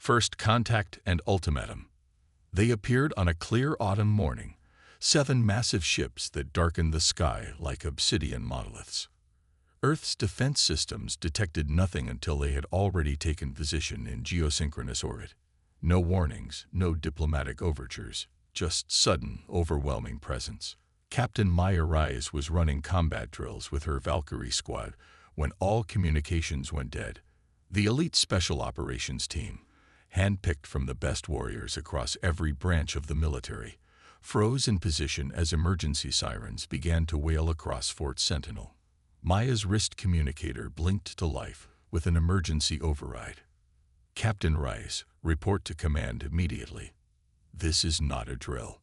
First Contact and Ultimatum. They appeared on a clear autumn morning, 7 massive ships that darkened the sky like obsidian monoliths. Earth's defense systems detected nothing until they had already taken position in geosynchronous orbit. No warnings, no diplomatic overtures, just sudden, overwhelming presence. Captain Maya Reyes was running combat drills with her Valkyrie squad when all communications went dead. The elite special operations team, handpicked from the best warriors across every branch of the military, froze in position as emergency sirens began to wail across Fort Sentinel. Maya's wrist communicator blinked to life with an emergency override. Captain Rice, report to command immediately. This is not a drill.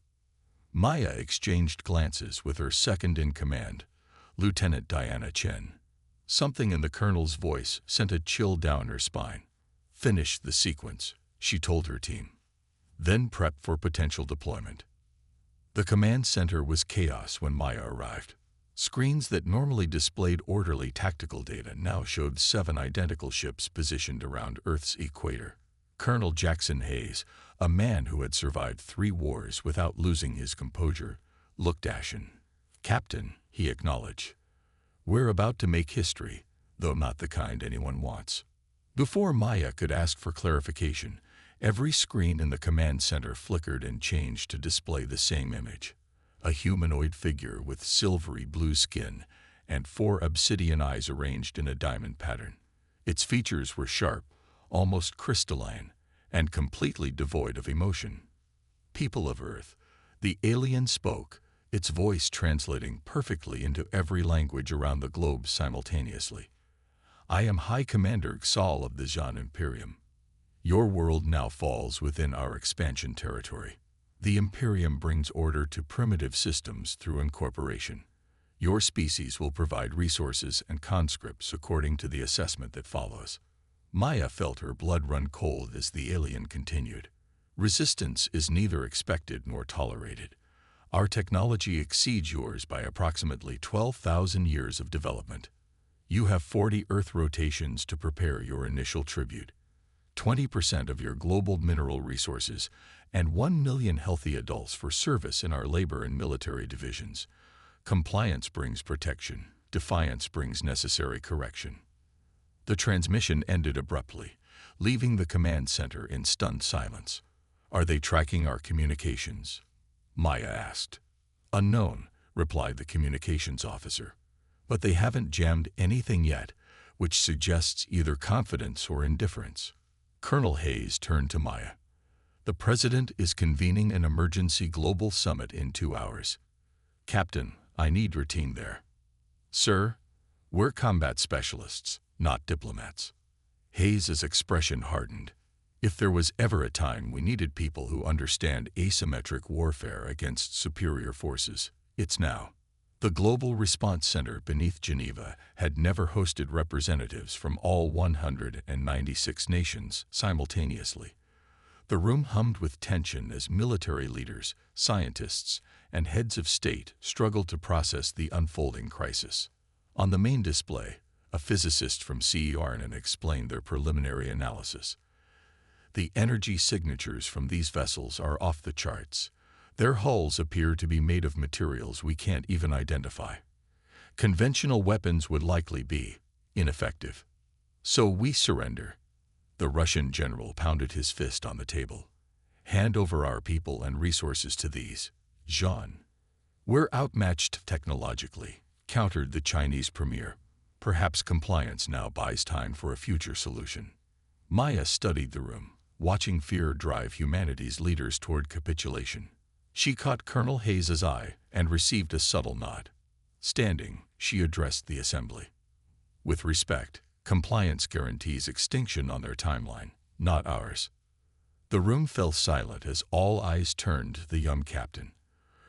Maya exchanged glances with her second-in-command, Lieutenant Diana Chen. Something in the colonel's voice sent a chill down her spine. Finish the sequence, she told her team. Then prep for potential deployment. The command center was chaos when Maya arrived. Screens that normally displayed orderly tactical data now showed 7 identical ships positioned around Earth's equator. Colonel Jackson Hayes, a man who had survived 3 wars without losing his composure, looked ashen. Captain, he acknowledged, we're about to make history, though not the kind anyone wants. Before Maya could ask for clarification, every screen in the command center flickered and changed to display the same image. A humanoid figure with silvery blue skin and 4 obsidian eyes arranged in a diamond pattern. Its features were sharp, almost crystalline, and completely devoid of emotion. People of Earth, the alien spoke, its voice translating perfectly into every language around the globe simultaneously. I am High Commander Xal of the Zhan Imperium. Your world now falls within our expansion territory. The Imperium brings order to primitive systems through incorporation. Your species will provide resources and conscripts according to the assessment that follows. Maya felt her blood run cold as the alien continued. Resistance is neither expected nor tolerated. Our technology exceeds yours by approximately 12,000 years of development. You have 40 Earth rotations to prepare your initial tribute. 20% of your global mineral resources, and 1 million healthy adults for service in our labor and military divisions. Compliance brings protection. Defiance brings necessary correction. The transmission ended abruptly, leaving the command center in stunned silence. Are they tracking our communications? Maya asked. Unknown, replied the communications officer. But they haven't jammed anything yet, which suggests either confidence or indifference. Colonel Hayes turned to Maya. The President is convening an emergency global summit in 2 hours. Captain, I need your team there. Sir, we're combat specialists, not diplomats. Hayes' expression hardened. If there was ever a time we needed people who understand asymmetric warfare against superior forces, it's now. The Global Response Center beneath Geneva had never hosted representatives from all 196 nations simultaneously. The room hummed with tension as military leaders, scientists, and heads of state struggled to process the unfolding crisis. On the main display, a physicist from CERN explained their preliminary analysis. The energy signatures from these vessels are off the charts. Their hulls appear to be made of materials we can't even identify. Conventional weapons would likely be ineffective. So we surrender. The Russian general pounded his fist on the table. Hand over our people and resources to these. Zhan. We're outmatched technologically, countered the Chinese premier. Perhaps compliance now buys time for a future solution. Maya studied the room, watching fear drive humanity's leaders toward capitulation. She caught Colonel Hayes' eye and received a subtle nod. Standing, she addressed the assembly. With respect, compliance guarantees extinction on their timeline, not ours. The room fell silent as all eyes turned to the young captain.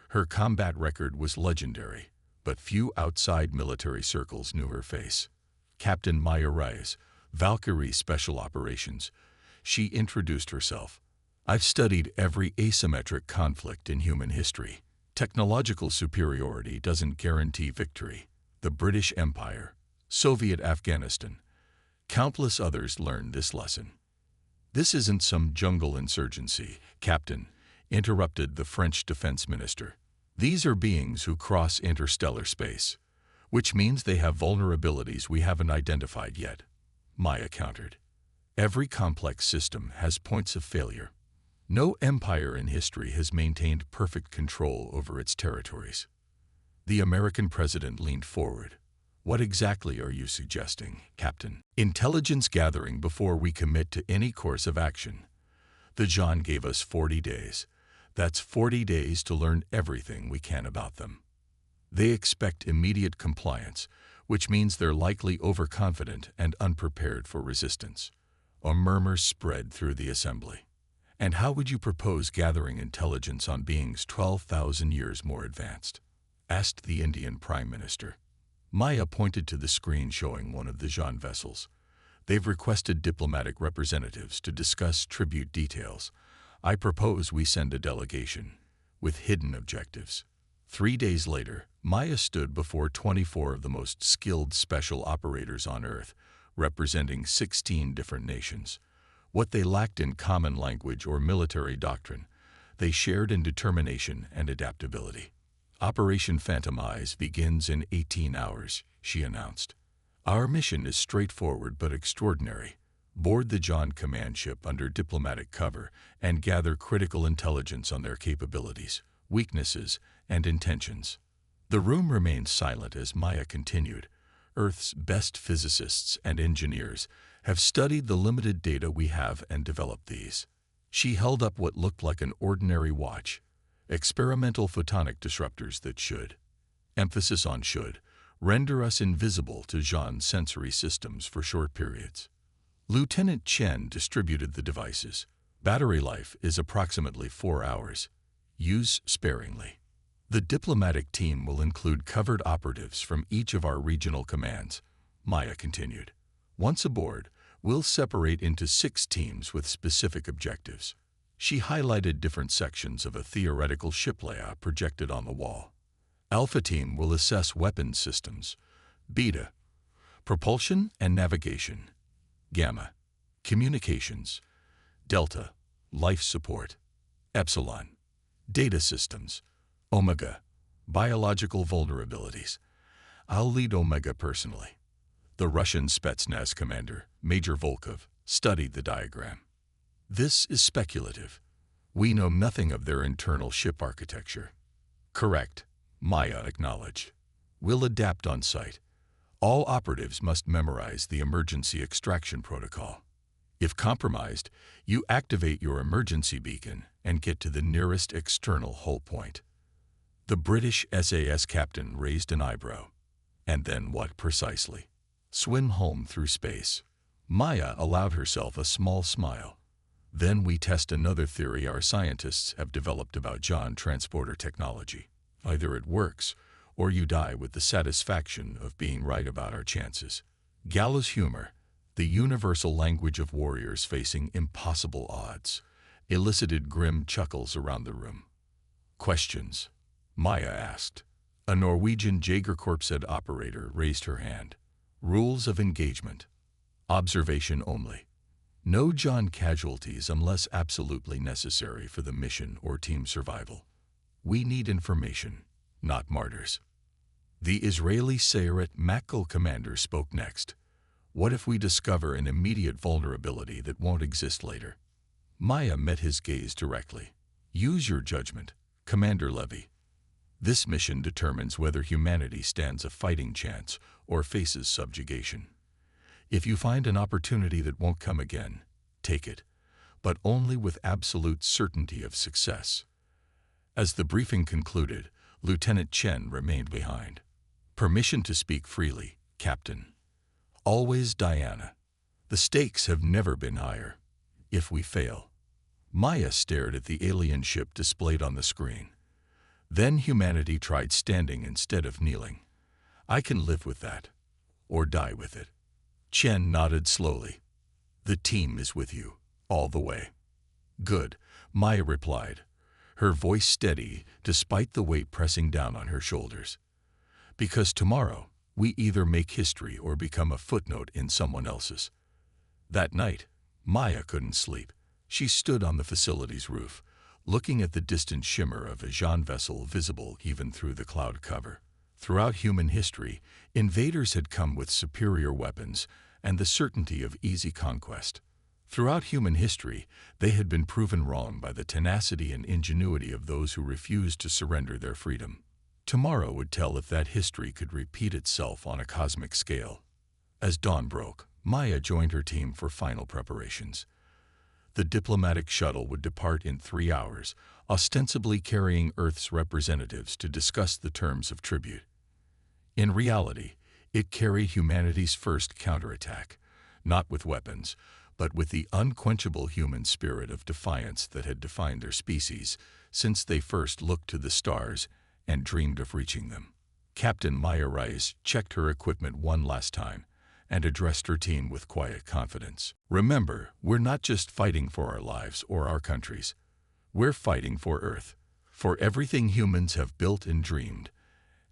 Her combat record was legendary, but few outside military circles knew her face. Captain Maya Reyes, Valkyrie Special Operations. She introduced herself. I've studied every asymmetric conflict in human history. Technological superiority doesn't guarantee victory. The British Empire, Soviet Afghanistan, countless others learned this lesson. This isn't some jungle insurgency, Captain, interrupted the French defense minister. These are beings who cross interstellar space, which means they have vulnerabilities we haven't identified yet, Maya countered. Every complex system has points of failure. No empire in history has maintained perfect control over its territories. The American president leaned forward. What exactly are you suggesting, Captain? Intelligence gathering before we commit to any course of action. The John gave us 40 days. That's 40 days to learn everything we can about them. They expect immediate compliance, which means they're likely overconfident and unprepared for resistance. A murmur spread through the assembly. And how would you propose gathering intelligence on beings 12,000 years more advanced? Asked the Indian Prime Minister. Maya pointed to the screen showing one of the Jean vessels. They've requested diplomatic representatives to discuss tribute details. I propose we send a delegation with hidden objectives. 3 days later, Maya stood before 24 of the most skilled special operators on Earth, representing 16 different nations. What they lacked in common language or military doctrine, they shared in determination and adaptability. Operation Phantom Eyes begins in 18 hours, she announced. Our mission is straightforward but extraordinary. Board the John command ship under diplomatic cover and gather critical intelligence on their capabilities, weaknesses, and intentions. The room remained silent as Maya continued. Earth's best physicists and engineers have studied the limited data we have and developed these. She held up what looked like an ordinary watch. Experimental photonic disruptors that should, emphasis on should, render us invisible to Jean's sensory systems for short periods. Lieutenant Chen distributed the devices. Battery life is approximately 4 hours. Use sparingly. The diplomatic team will include covered operatives from each of our regional commands, Maya continued. Once aboard, we'll separate into 6 teams with specific objectives. She highlighted different sections of a theoretical ship layout projected on the wall. Alpha Team will assess weapons systems. Beta, propulsion and navigation. Gamma, communications. Delta, life support. Epsilon, data systems. Omega, biological vulnerabilities. I'll lead Omega personally. The Russian Spetsnaz commander, Major Volkov, studied the diagram. This is speculative. We know nothing of their internal ship architecture. Correct, Maya acknowledged. We'll adapt on site. All operatives must memorize the emergency extraction protocol. If compromised, you activate your emergency beacon and get to the nearest external hull point. The British SAS captain raised an eyebrow. And then what precisely? Swim home through space. Maya allowed herself a small smile. Then we test another theory our scientists have developed about John transporter technology. Either it works, or you die with the satisfaction of being right about our chances. Gallows humor, the universal language of warriors facing impossible odds, elicited grim chuckles around the room. Questions? Maya asked. A Norwegian Jagerkorpset operator raised her hand. Rules of engagement. Observation only. No John casualties unless absolutely necessary for the mission or team survival. We need information, not martyrs. The Israeli Sayeret Makkel commander spoke next. What if we discover an immediate vulnerability that won't exist later? Maya met his gaze directly. Use your judgment, Commander Levy. This mission determines whether humanity stands a fighting chance or faces subjugation. If you find an opportunity that won't come again, take it, but only with absolute certainty of success. As the briefing concluded, Lieutenant Chen remained behind. Permission to speak freely, Captain. Always Diana. The stakes have never been higher. If we fail. Maya stared at the alien ship displayed on the screen. Then humanity tried standing instead of kneeling. I can live with that, or die with it. Chen nodded slowly. The team is with you, all the way. Good, Maya replied, her voice steady despite the weight pressing down on her shoulders. Because tomorrow, we either make history or become a footnote in someone else's. That night, Maya couldn't sleep. She stood on the facility's roof, looking at the distant shimmer of a Jean vessel visible even through the cloud cover. Throughout human history, invaders had come with superior weapons and the certainty of easy conquest. Throughout human history, they had been proven wrong by the tenacity and ingenuity of those who refused to surrender their freedom. Tomorrow would tell if that history could repeat itself on a cosmic scale. As dawn broke, Maya joined her team for final preparations. The diplomatic shuttle would depart in 3 hours, ostensibly carrying Earth's representatives to discuss the terms of tribute. In reality, it carried humanity's first counterattack, not with weapons, but with the unquenchable human spirit of defiance that had defined their species since they first looked to the stars and dreamed of reaching them. Captain Maya Rice checked her equipment one last time and addressed her team with quiet confidence. Remember, we're not just fighting for our lives or our countries. We're fighting for Earth, for everything humans have built and dreamed,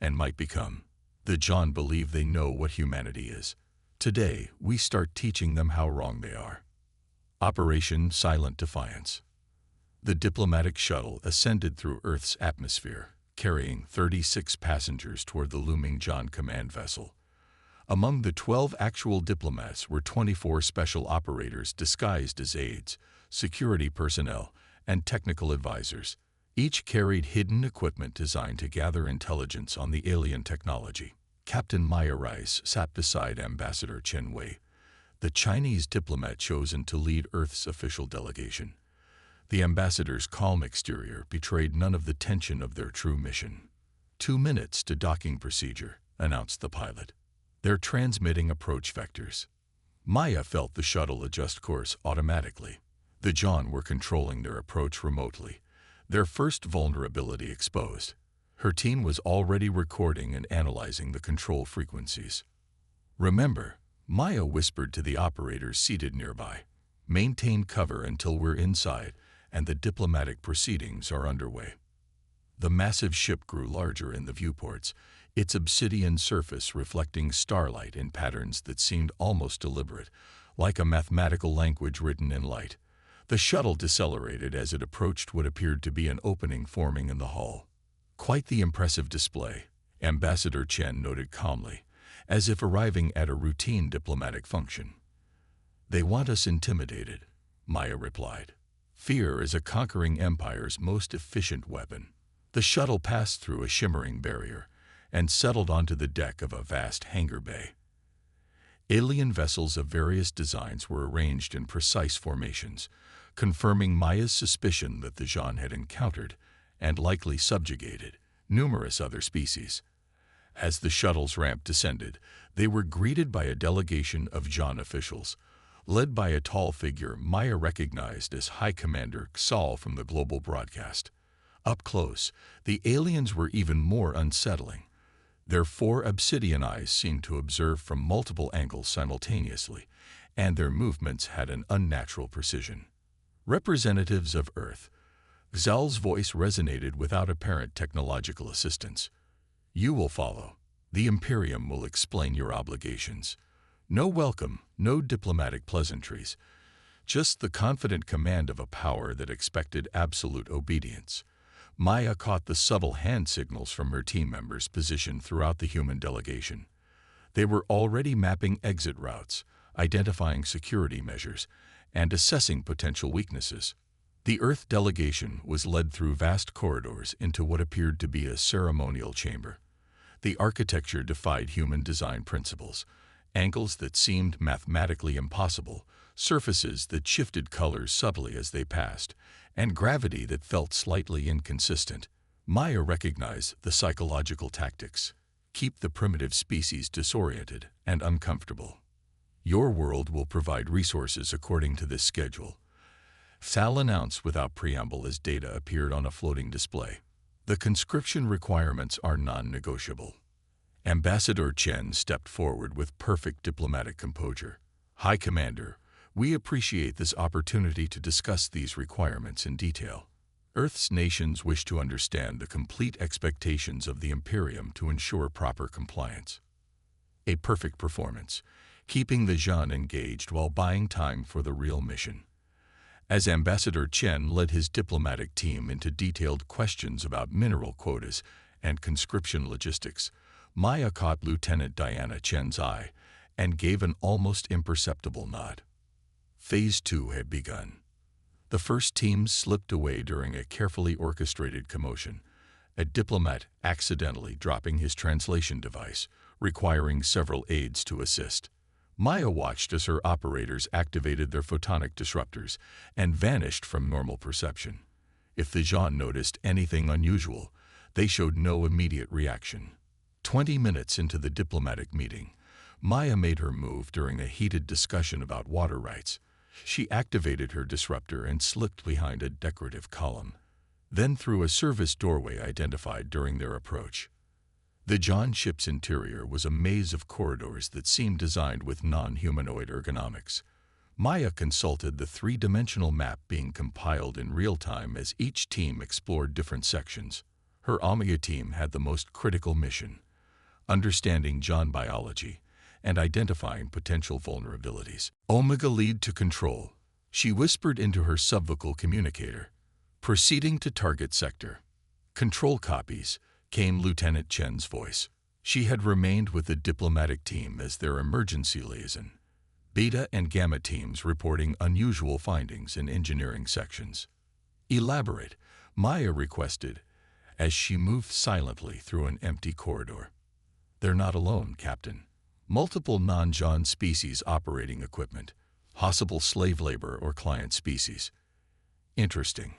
and might become. The John believe they know what humanity is. Today, we start teaching them how wrong they are. Operation Silent Defiance. The diplomatic shuttle ascended through Earth's atmosphere, carrying 36 passengers toward the looming John command vessel. Among the 12 actual diplomats were 24 special operators disguised as aides, security personnel, and technical advisors. Each carried hidden equipment designed to gather intelligence on the alien technology. Captain Maya Rice sat beside Ambassador Chen Wei, the Chinese diplomat chosen to lead Earth's official delegation. The ambassador's calm exterior betrayed none of the tension of their true mission. 2 minutes to docking procedure, announced the pilot. They're transmitting approach vectors. Maya felt the shuttle adjust course automatically. The John were controlling their approach remotely, their first vulnerability exposed. Her team was already recording and analyzing the control frequencies. Remember, Maya whispered to the operators seated nearby, maintain cover until we're inside and the diplomatic proceedings are underway. The massive ship grew larger in the viewports, its obsidian surface reflecting starlight in patterns that seemed almost deliberate, like a mathematical language written in light. The shuttle decelerated as it approached what appeared to be an opening forming in the hull. Quite the impressive display, Ambassador Chen noted calmly, as if arriving at a routine diplomatic function. They want us intimidated, Maya replied. Fear is a conquering empire's most efficient weapon. The shuttle passed through a shimmering barrier and settled onto the deck of a vast hangar bay. Alien vessels of various designs were arranged in precise formations, confirming Maya's suspicion that the Jean had encountered, and likely subjugated, numerous other species. As the shuttle's ramp descended, they were greeted by a delegation of Jean officials, led by a tall figure Maya recognized as High Commander Xal from the global broadcast. Up close, the aliens were even more unsettling. Their 4 obsidian eyes seemed to observe from multiple angles simultaneously, and their movements had an unnatural precision. Representatives of Earth, Xal's voice resonated without apparent technological assistance. You will follow. The Imperium will explain your obligations. No welcome, no diplomatic pleasantries. Just the confident command of a power that expected absolute obedience. Maya caught the subtle hand signals from her team members positioned throughout the human delegation. They were already mapping exit routes, identifying security measures, and assessing potential weaknesses. The Earth delegation was led through vast corridors into what appeared to be a ceremonial chamber. The architecture defied human design principles, angles that seemed mathematically impossible, surfaces that shifted colors subtly as they passed, and gravity that felt slightly inconsistent. Maya recognized the psychological tactics. Keep the primitive species disoriented and uncomfortable. Your world will provide resources according to this schedule. Sal announced without preamble as data appeared on a floating display. The conscription requirements are non-negotiable. Ambassador Chen stepped forward with perfect diplomatic composure. High Commander, we appreciate this opportunity to discuss these requirements in detail. Earth's nations wish to understand the complete expectations of the Imperium to ensure proper compliance. A perfect performance. keeping the Zhan engaged while buying time for the real mission. As Ambassador Chen led his diplomatic team into detailed questions about mineral quotas and conscription logistics, Maya caught Lieutenant Diana Chen's eye and gave an almost imperceptible nod. Phase 2 had begun. The first teams slipped away during a carefully orchestrated commotion, a diplomat accidentally dropping his translation device, requiring several aides to assist. Maya watched as her operators activated their photonic disruptors and vanished from normal perception. If the Zhan noticed anything unusual, they showed no immediate reaction. 20 minutes into the diplomatic meeting, Maya made her move during a heated discussion about water rights. She activated her disruptor and slipped behind a decorative column, then through a service doorway identified during their approach. The Zhan ship's interior was a maze of corridors that seemed designed with non-humanoid ergonomics. Maya consulted the three-dimensional map being compiled in real time as each team explored different sections. Her Omega team had the most critical mission, understanding Zhan biology and identifying potential vulnerabilities. Omega lead to control, she whispered into her subvocal communicator. Proceeding to target sector. Control copies, came Lieutenant Chen's voice. She had remained with the diplomatic team as their emergency liaison. Beta and Gamma teams reporting unusual findings in engineering sections. Elaborate, Maya requested, as she moved silently through an empty corridor. They're not alone, Captain. Multiple non-Zhan species operating equipment. Possible slave labor or client species. Interesting.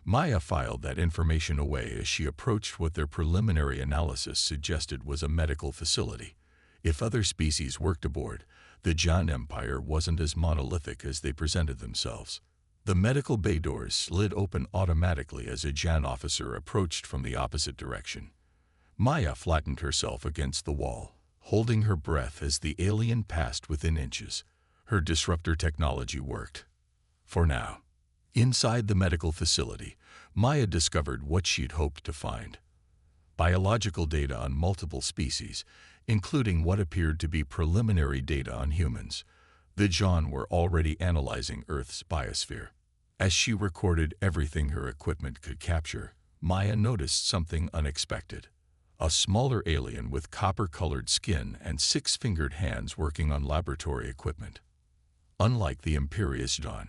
Maya filed that information away as she approached what their preliminary analysis suggested was a medical facility. If other species worked aboard, the Zhan Empire wasn't as monolithic as they presented themselves. The medical bay doors slid open automatically as a Zhan officer approached from the opposite direction. Maya flattened herself against the wall, holding her breath as the alien passed within inches. Her disruptor technology worked. For now. Inside the medical facility, Maya discovered what she'd hoped to find. Biological data on multiple species, including what appeared to be preliminary data on humans. The Zhan were already analyzing Earth's biosphere. As she recorded everything her equipment could capture, Maya noticed something unexpected. A smaller alien with copper-colored skin and six-fingered hands working on laboratory equipment. Unlike the imperious Zhan,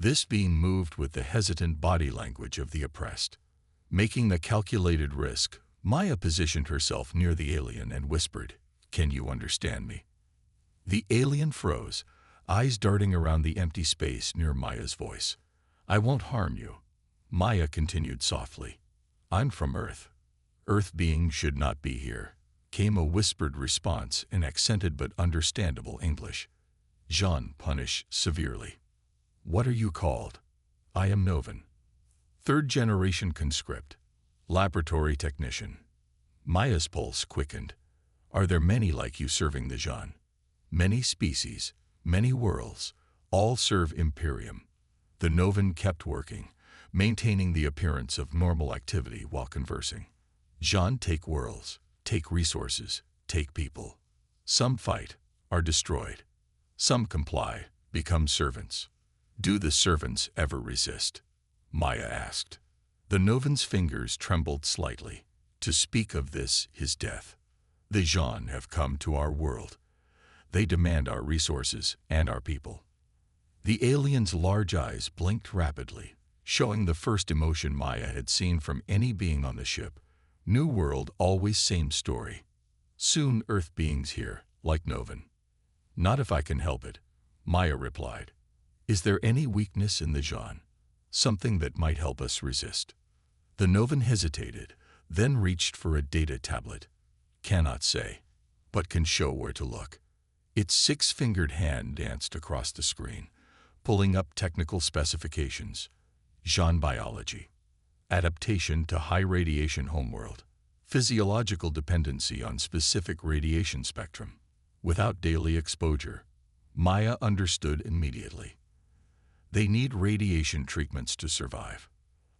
this being moved with the hesitant body language of the oppressed. Making the calculated risk, Maya positioned herself near the alien and whispered, "Can you understand me?" The alien froze, eyes darting around the empty space near Maya's voice. "I won't harm you," Maya continued softly. "I'm from Earth. Earth beings should not be here," came a whispered response in accented but understandable English. Zhan punish severely. "What are you called?" "I am Novan. Third-generation conscript. Laboratory technician." Maya's pulse quickened. "Are there many like you serving the Zhan?" "Many species, many worlds, all serve Imperium." The Novan kept working, maintaining the appearance of normal activity while conversing. "Zhan take worlds, take resources, take people. Some fight, are destroyed. Some comply, become servants. Do the servants ever resist?" Maya asked. The Novan's fingers trembled slightly. "To speak of this is death. The Zhan have come to our world. They demand our resources and our people." The alien's large eyes blinked rapidly, showing the first emotion Maya had seen from any being on the ship. New world, always same story. Soon Earth beings here, like Novan. "Not if I can help it," Maya replied. "Is there any weakness in the Zhan? Something that might help us resist?" The Novan hesitated, then reached for a data tablet. "Cannot say, but can show where to look." Its six-fingered hand danced across the screen, pulling up technical specifications. Zhan biology. Adaptation to high-radiation homeworld. Physiological dependency on specific radiation spectrum. Without daily exposure. Maya understood immediately. They need radiation treatments to survive.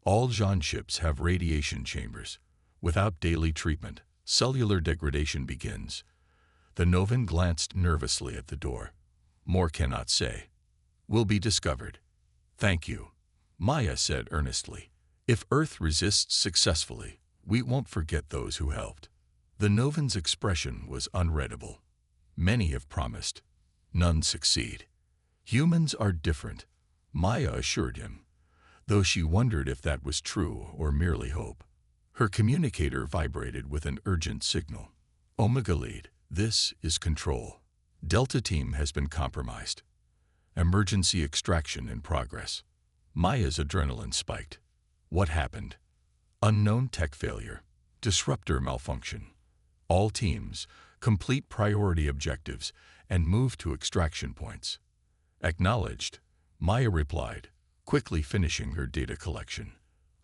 All Zhan ships have radiation chambers. Without daily treatment, cellular degradation begins. The Novan glanced nervously at the door. More cannot say. Will be discovered. Thank you, Maya said earnestly. If Earth resists successfully, we won't forget those who helped. The Novan's expression was unreadable. Many have promised. None succeed. Humans are different, Maya assured him, though she wondered if that was true or merely hope. Her communicator vibrated with an urgent signal. Omega Lead, this is Control. Delta Team has been compromised. Emergency extraction in progress. Maya's adrenaline spiked. What happened? Unknown tech failure. Disruptor malfunction. All teams, complete priority objectives, and move to extraction points. Acknowledged, Maya replied, quickly finishing her data collection.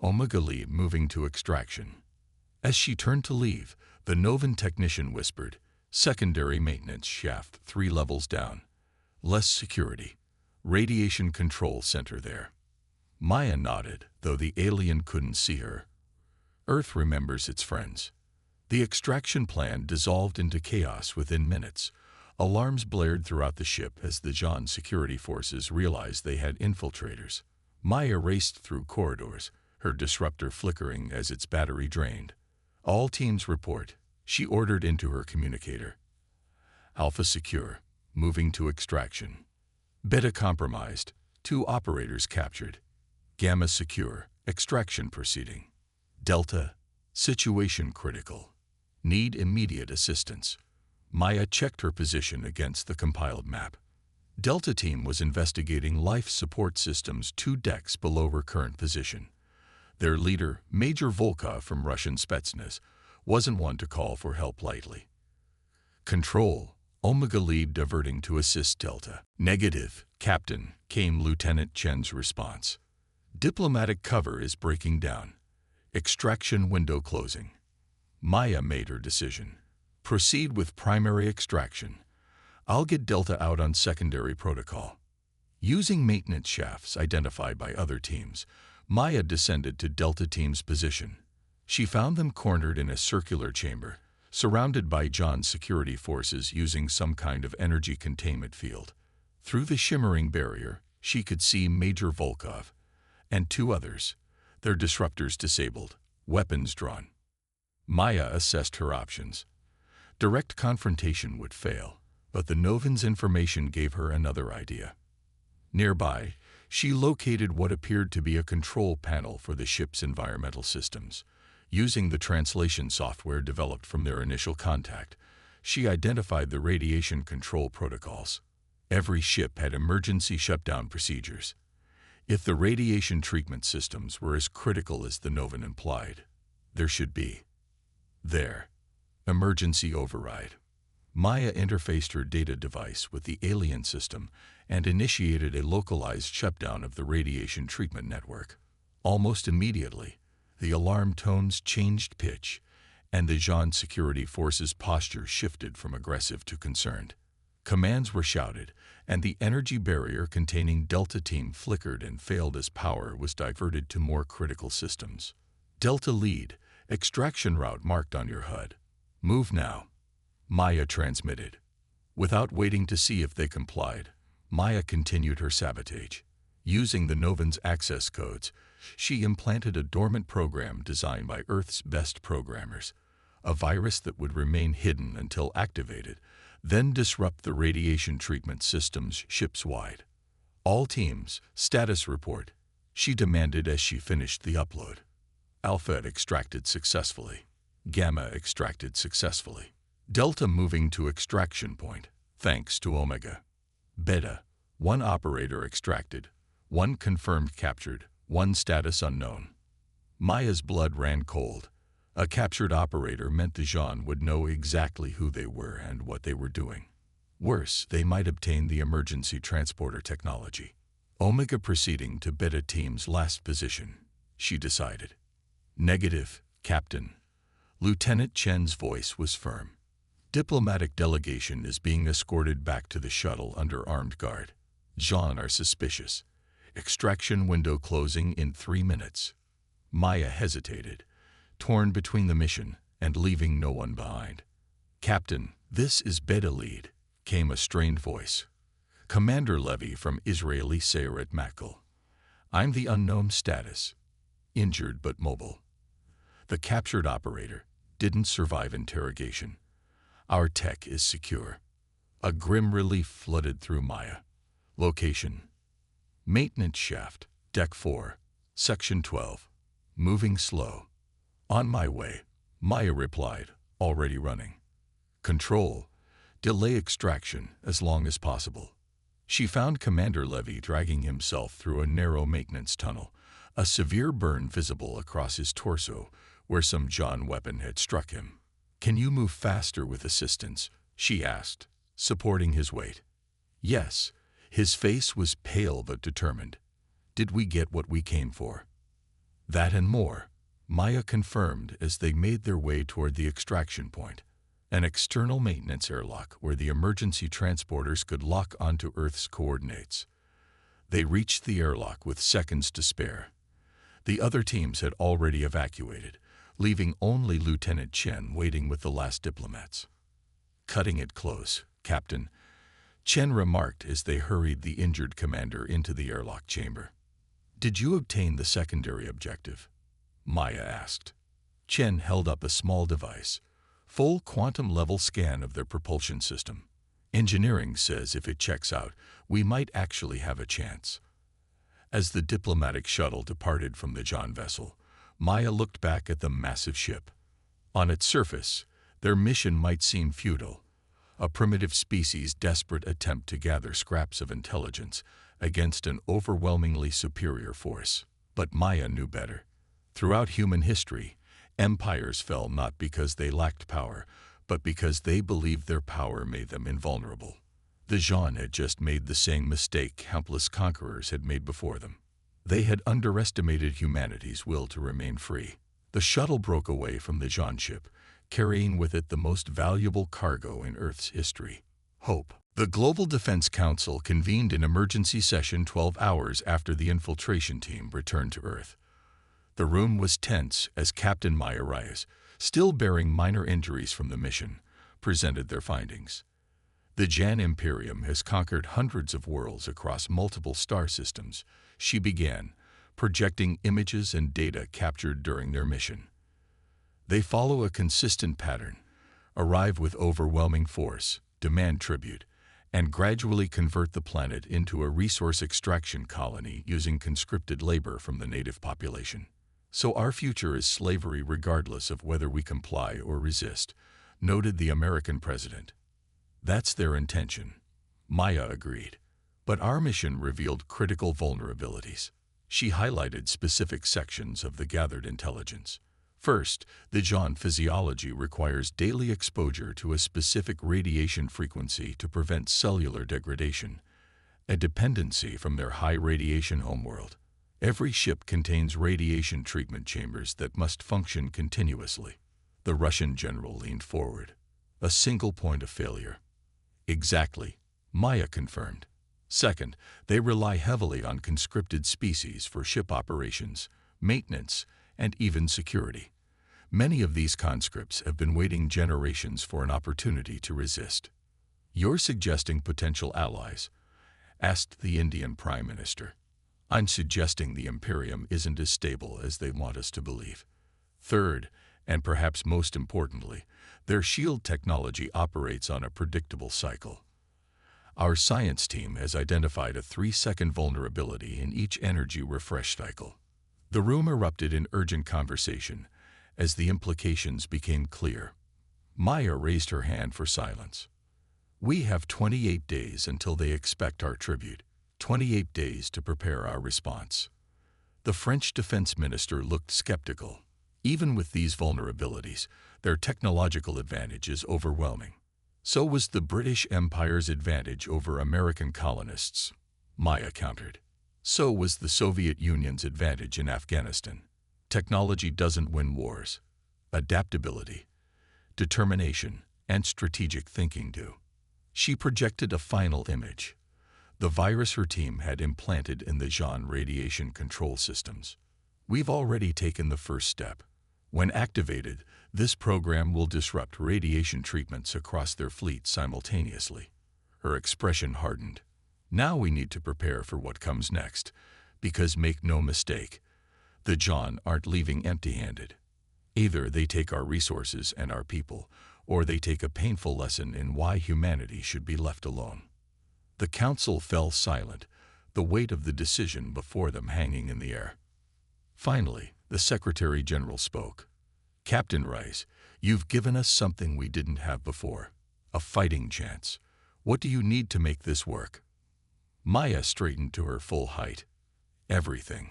Omega Lead moving to extraction. As she turned to leave, the Novan technician whispered, secondary maintenance shaft 3 levels down. Less security. Radiation control center there. Maya nodded, though the alien couldn't see her. Earth remembers its friends. The extraction plan dissolved into chaos within minutes. Alarms blared throughout the ship as the John security forces realized they had infiltrators. Maya raced through corridors, her disruptor flickering as its battery drained. All teams report, she ordered into her communicator. Alpha secure, moving to extraction. Beta compromised, 2 operators captured. Gamma secure, extraction proceeding. Delta, situation critical. Need immediate assistance. Maya checked her position against the compiled map. Delta Team was investigating life support systems 2 decks below her current position. Their leader, Major Volkov from Russian Spetsnaz, wasn't one to call for help lightly. Control, Omega Lead diverting to assist Delta. Negative, Captain, came Lieutenant Chen's response. Diplomatic cover is breaking down. Extraction window closing. Maya made her decision. Proceed with primary extraction. I'll get Delta out on secondary protocol. Using maintenance shafts identified by other teams, Maya descended to Delta Team's position. She found them cornered in a circular chamber, surrounded by John's security forces using some kind of energy containment field. Through the shimmering barrier, she could see Major Volkov and 2 others, their disruptors disabled, weapons drawn. Maya assessed her options. Direct confrontation would fail, but the Novan's information gave her another idea. Nearby, she located what appeared to be a control panel for the ship's environmental systems. Using the translation software developed from their initial contact, she identified the radiation control protocols. Every ship had emergency shutdown procedures. If the radiation treatment systems were as critical as the Novan implied, there should be. There. Emergency override. Maya interfaced her data device with the alien system and initiated a localized shutdown of the radiation treatment network. Almost immediately, the alarm tones changed pitch, and the Jean security forces' posture shifted from aggressive to concerned. Commands were shouted, and the energy barrier containing Delta Team flickered and failed as power was diverted to more critical systems. Delta Lead, extraction route marked on your HUD. Move now. Maya transmitted. Without waiting to see if they complied, Maya continued her sabotage. Using the Novan's access codes, she implanted a dormant program designed by Earth's best programmers, a virus that would remain hidden until activated, then disrupt the radiation treatment systems ships-wide. All teams, status report, she demanded as she finished the upload. Alpha extracted successfully. Gamma extracted successfully. Delta moving to extraction point, thanks to Omega. Beta, 1 operator extracted, 1 confirmed captured, 1 status unknown. Maya's blood ran cold. A captured operator meant the Jean would know exactly who they were and what they were doing. Worse, they might obtain the emergency transporter technology. Omega proceeding to Beta Team's last position, she decided. Negative, Captain. Lieutenant Chen's voice was firm. Diplomatic delegation is being escorted back to the shuttle under armed guard. Jean are suspicious. Extraction window closing in 3 minutes. Maya hesitated, torn between the mission and leaving no one behind. Captain, "This is Beta Lead," came a strained voice. "Commander Levy from Israeli Sayeret Matkal. I'm the unknown status. Injured but mobile. The captured operator didn't survive interrogation. Our tech is secure." A grim relief flooded through Maya. Location: Maintenance Shaft, Deck 4, Section 12. Moving slow. "On my way," Maya replied, already running. "Control: delay extraction as long as possible." She found Commander Levy dragging himself through a narrow maintenance tunnel, a severe burn visible across his torso where some John weapon had struck him. "Can you move faster with assistance?" she asked, supporting his weight. "Yes." His face was pale but determined. "Did we get what we came for?" "That and more," Maya confirmed as they made their way toward the extraction point, an external maintenance airlock where the emergency transporters could lock onto Earth's coordinates. They reached the airlock with seconds to spare. The other teams had already evacuated, leaving only Lieutenant Chen waiting with the last diplomats. "Cutting it close, Captain," Chen remarked as they hurried the injured commander into the airlock chamber. "Did you obtain the secondary objective?" Maya asked. Chen held up a small device, full quantum-level scan of their propulsion system. "Engineering says if it checks out, we might actually have a chance." As the diplomatic shuttle departed from the John vessel, Maya looked back at the massive ship. On its surface, their mission might seem futile, a primitive species' desperate attempt to gather scraps of intelligence against an overwhelmingly superior force. But Maya knew better. Throughout human history, empires fell not because they lacked power, but because they believed their power made them invulnerable. The Zhan had just made the same mistake countless conquerors had made before them. They had underestimated humanity's will to remain free. The shuttle broke away from the Zhan ship, carrying with it the most valuable cargo in Earth's history: hope. The Global Defense Council convened an emergency session 12 hours after the infiltration team returned to Earth. The room was tense as Captain Maya Reyes, still bearing minor injuries from the mission, presented their findings. "The Jan Imperium has conquered hundreds of worlds across multiple star systems," she began, projecting images and data captured during their mission. "They follow a consistent pattern: arrive with overwhelming force, demand tribute, and gradually convert the planet into a resource extraction colony using conscripted labor from the native population. So our future is slavery regardless of whether we comply or resist," noted the American president. "That's their intention," Maya agreed. "But our mission revealed critical vulnerabilities." She highlighted specific sections of the gathered intelligence. First, the Zhan physiology requires daily exposure to a specific radiation frequency to prevent cellular degradation, a dependency from their high radiation homeworld. Every ship contains radiation treatment chambers that must function continuously. The Russian general leaned forward. "A single point of failure." "Exactly," Maya confirmed. "Second, they rely heavily on conscripted species for ship operations, maintenance, and even security. Many of these conscripts have been waiting generations for an opportunity to resist." "You're suggesting potential allies?" asked the Indian Prime Minister. "I'm suggesting the Imperium isn't as stable as they want us to believe." Third, and perhaps most importantly, their shield technology operates on a predictable cycle. Our science team has identified a 3-second vulnerability in each energy refresh cycle. The room erupted in urgent conversation as the implications became clear. Maya raised her hand for silence. "We have 28 days until they expect our tribute. 28 days to prepare our response." The French defense minister looked skeptical. "Even with these vulnerabilities, their technological advantage is overwhelming." "So was the British Empire's advantage over American colonists," Maya countered. "So was the Soviet Union's advantage in Afghanistan. Technology doesn't win wars. Adaptability, determination, and strategic thinking do." She projected a final image: the virus her team had implanted in the Zhan radiation control systems. "We've already taken the first step. When activated, this program will disrupt radiation treatments across their fleet simultaneously. Her expression hardened. Now we need to prepare for what comes next, because make no mistake, the John aren't leaving empty-handed. Either they take our resources and our people, or they take a painful lesson in why humanity should be left alone. The council fell silent, the weight of the decision before them hanging in the air. Finally, the Secretary General spoke. "Captain Rice, you've given us something we didn't have before, a fighting chance. What do you need to make this work?" Maya straightened to her full height. "Everything.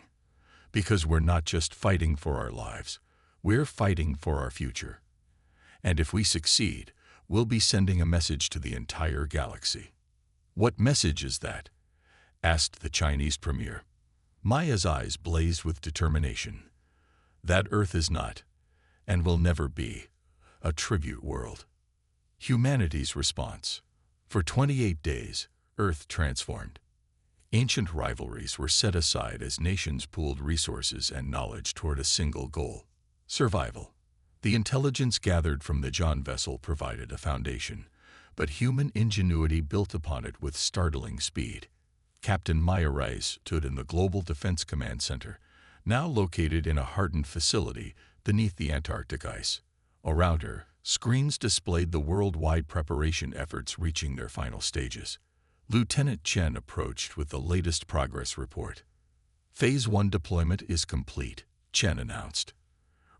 Because we're not just fighting for our lives, we're fighting for our future. And if we succeed, we'll be sending a message to the entire galaxy." "What message is that?" asked the Chinese premier. Maya's eyes blazed with determination. "That Earth is not, and will never be, a tribute world." Humanity's response. For 28 days, Earth transformed. Ancient rivalries were set aside as nations pooled resources and knowledge toward a single goal: survival. The intelligence gathered from the John vessel provided a foundation, but human ingenuity built upon it with startling speed. Captain Maya Rice stood in the Global Defense Command Center, now located in a hardened facility beneath the Antarctic ice. Around her, screens displayed the worldwide preparation efforts reaching their final stages. Lieutenant Chen approached with the latest progress report. "Phase 1 deployment is complete," Chen announced.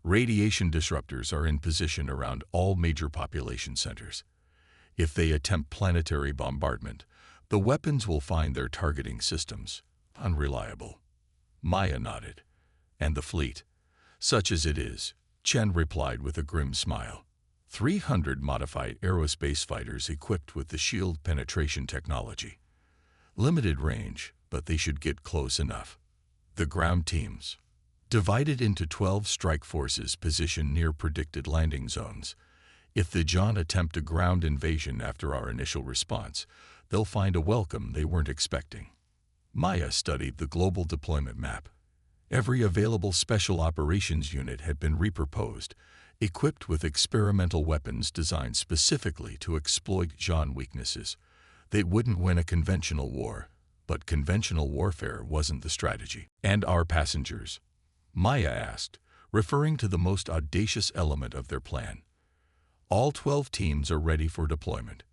"Radiation disruptors are in position around all major population centers. If they attempt planetary bombardment, the weapons will find their targeting systems unreliable." Maya nodded. "And the fleet, such as it is," Chen replied with a grim smile. 300 modified aerospace fighters equipped with the shield penetration technology. Limited range, but they should get close enough. The ground teams, divided into 12 strike forces positioned near predicted landing zones. If the John attempt a ground invasion after our initial response, they'll find a welcome they weren't expecting. Maya studied the global deployment map. Every available special operations unit had been repurposed, equipped with experimental weapons designed specifically to exploit John weaknesses. They wouldn't win a conventional war, but conventional warfare wasn't the strategy. "And our passengers?" Maya asked, referring to the most audacious element of their plan. "All 12 teams are ready for deployment.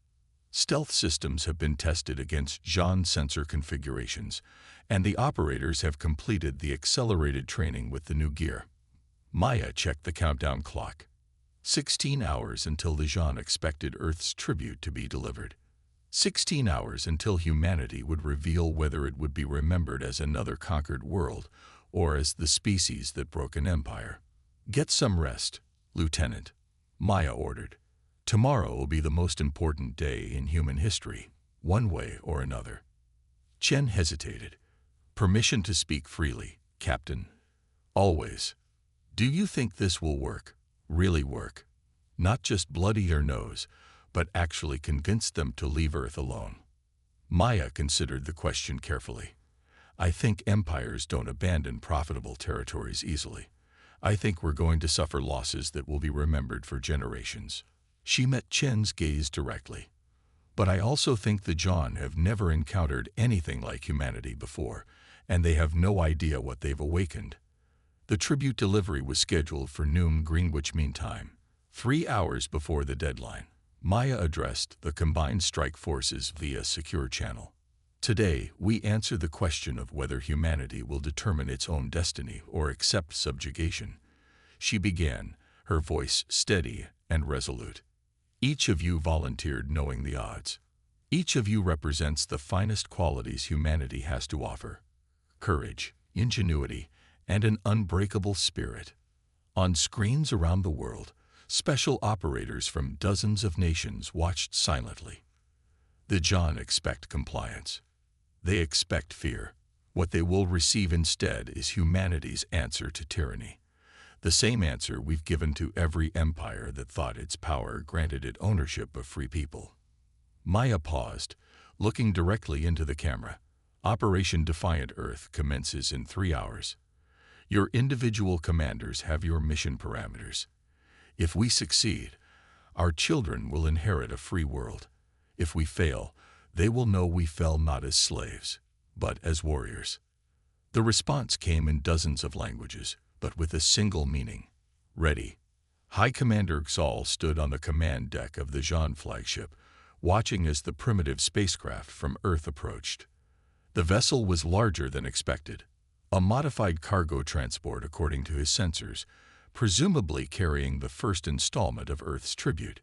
Stealth systems have been tested against John sensor configurations, and the operators have completed the accelerated training with the new gear." Maya checked the countdown clock. 16 hours until the John expected Earth's tribute to be delivered. 16 hours until humanity would reveal whether it would be remembered as another conquered world or as the species that broke an empire. "Get some rest, Lieutenant," Maya ordered. "Tomorrow will be the most important day in human history, one way or another." Chen hesitated. "Permission to speak freely, Captain." "Always. Do you think this will work? Really work? Not just bloody their nose, but actually convince them to leave Earth alone?" Maya considered the question carefully. "I think empires don't abandon profitable territories easily. I think we're going to suffer losses that will be remembered for generations." She met Chen's gaze directly. "But I also think the John have never encountered anything like humanity before, and they have no idea what they've awakened." The tribute delivery was scheduled for noon Greenwich Mean Time, 3 hours before the deadline. Maya addressed the combined strike forces via secure channel. "Today, we answer the question of whether humanity will determine its own destiny or accept subjugation." She began, her voice steady and resolute. "Each of you volunteered knowing the odds. Each of you represents the finest qualities humanity has to offer: courage, ingenuity, and an unbreakable spirit. On screens around the world, special operators from dozens of nations watched silently. The John expect compliance. They expect fear. What they will receive instead is humanity's answer to tyranny. The same answer we've given to every empire that thought its power granted it ownership of free people." Maya paused, looking directly into the camera. "Operation Defiant Earth commences in 3 hours. Your individual commanders have your mission parameters. If we succeed, our children will inherit a free world. If we fail, they will know we fell not as slaves, but as warriors. The response came in dozens of languages, but with a single meaning: ready. High Commander Xal stood on the command deck of the Jean flagship, watching as the primitive spacecraft from Earth approached. The vessel was larger than expected, a modified cargo transport according to his sensors, presumably carrying the first installment of Earth's tribute.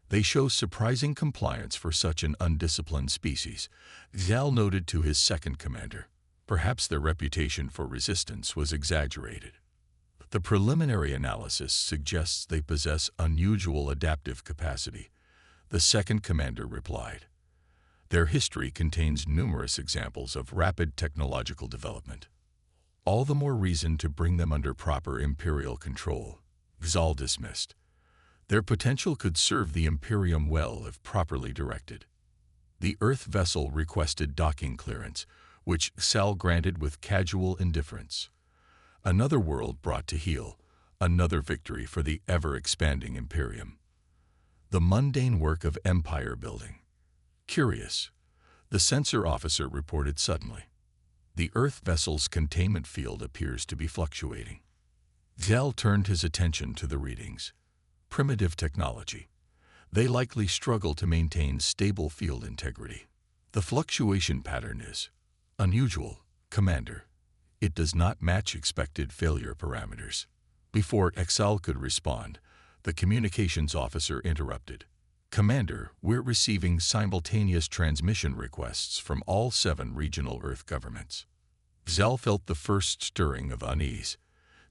They show surprising compliance for such an undisciplined species, Xal noted to his second commander. Perhaps their reputation for resistance was exaggerated. The preliminary analysis suggests they possess unusual adaptive capacity, the second commander replied. Their history contains numerous examples of rapid technological development. All the more reason to bring them under proper Imperial control, Xal dismissed. Their potential could serve the Imperium well if properly directed. The Earth vessel requested docking clearance, which Xal granted with casual indifference. Another world brought to heel, another victory for the ever-expanding Imperium. The mundane work of empire building. Curious, the sensor officer reported suddenly. The Earth vessel's containment field appears to be fluctuating. Xal turned his attention to the readings. Primitive technology. They likely struggle to maintain stable field integrity. The fluctuation pattern is unusual, Commander. It does not match expected failure parameters. Before Xal could respond, the communications officer interrupted. Commander, we're receiving simultaneous transmission requests from all 7 regional Earth governments. Xal felt the first stirring of unease.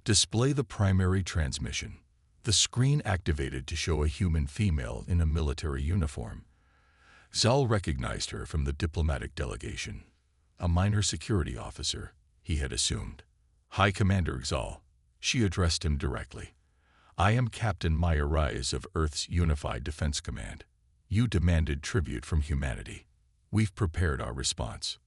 Display the primary transmission. The screen activated to show a human female in a military uniform. Xal recognized her from the diplomatic delegation. A minor security officer, he had assumed. High Commander Xal, she addressed him directly. I am Captain Maya Reyes of Earth's Unified Defense Command. You demanded tribute from humanity. We've prepared our response.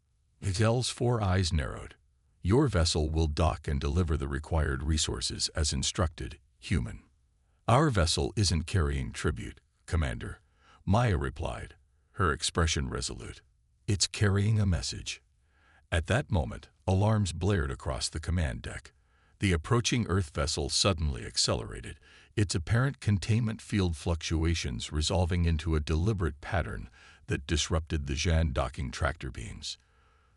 Xal's 4 eyes narrowed. Your vessel will dock and deliver the required resources as instructed, human. Our vessel isn't carrying tribute, Commander, Maya replied, her expression resolute. It's carrying a message. At that moment, alarms blared across the command deck. The approaching Earth vessel suddenly accelerated, its apparent containment field fluctuations resolving into a deliberate pattern that disrupted the Jean docking tractor beams.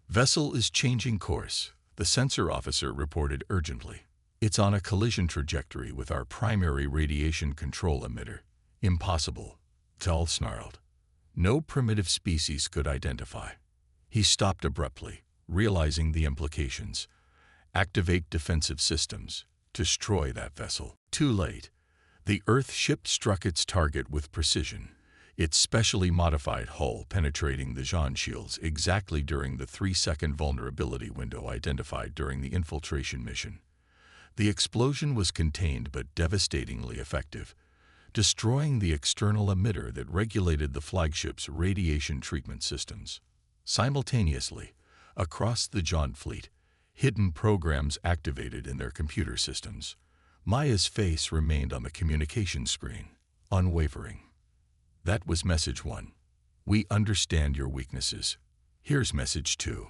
Vessel is changing course, the sensor officer reported urgently. It's on a collision trajectory with our primary radiation control emitter. Impossible, Xal snarled. No primitive species could identify. He stopped abruptly, realizing the implications. Activate defensive systems. Destroy that vessel. Too late. The Earth ship struck its target with precision, its specially modified hull penetrating the Jean shields exactly during the 3-second vulnerability window identified during the infiltration mission. The explosion was contained but devastatingly effective, destroying the external emitter that regulated the flagship's radiation treatment systems. Simultaneously, across the Jean fleet, hidden programs activated in their computer systems. Maya's face remained on the communication screen, unwavering. That was message 1. We understand your weaknesses. Here's message 2.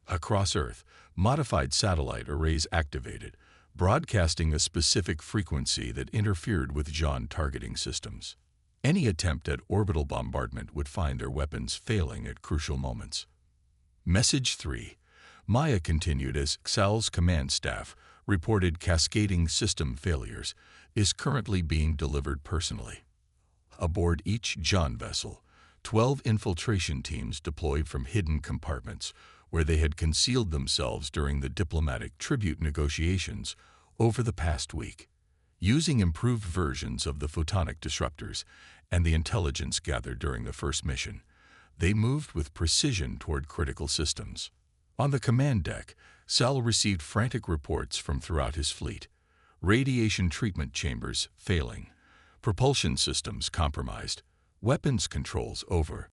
Across Earth, modified satellite arrays activated, broadcasting a specific frequency that interfered with Jean targeting systems. Any attempt at orbital bombardment would find their weapons failing at crucial moments. Message 3. Maya continued as Xal's command staff reported cascading system failures, is currently being delivered personally. Aboard each Jean vessel, 12 infiltration teams deployed from hidden compartments where they had concealed themselves during the diplomatic tribute negotiations over the past week. Using improved versions of the photonic disruptors and the intelligence gathered during the first mission, they moved with precision toward critical systems. On the command deck, Xal received frantic reports from throughout his fleet. Radiation treatment chambers failing, propulsion systems compromised, weapons controls over.